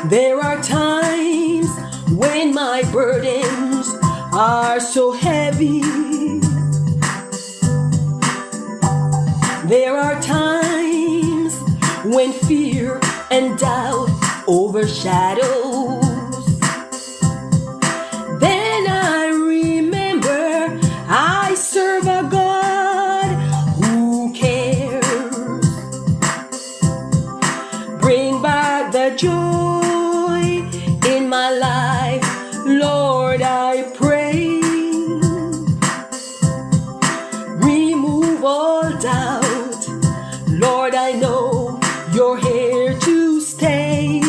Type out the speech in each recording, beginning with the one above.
There are times when my burdens are so heavy. There are times when fear and doubt overshadows. Then I remember I serve a God who cares. Bring back the joy in my life, Lord, I pray. Remove all doubt, Lord, I know you're here to stay.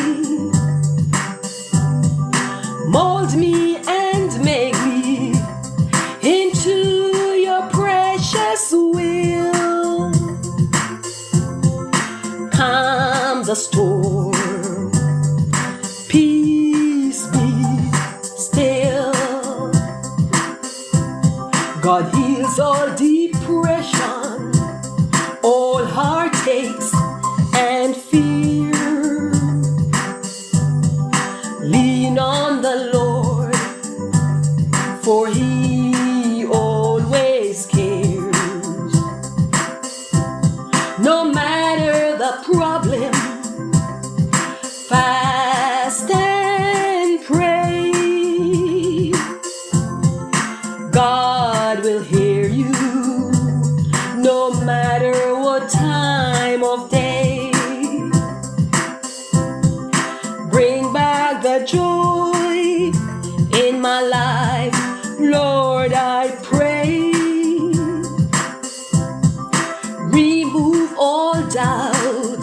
Mold me and make me into your precious will. Calm the storm, peace be still. God heals all depression, all heartaches and fear. Lean on the Lord, for He always cares. No matter the problem, fast and pray. God will hear you, no matter what time of day. Bring back the joy in my life, Lord, I pray. Remove all doubt,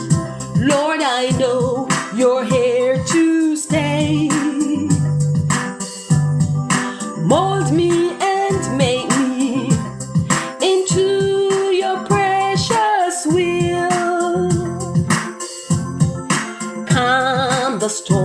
Lord, I know you're here to stay. Mold me and make me into your precious will. Calm the storm,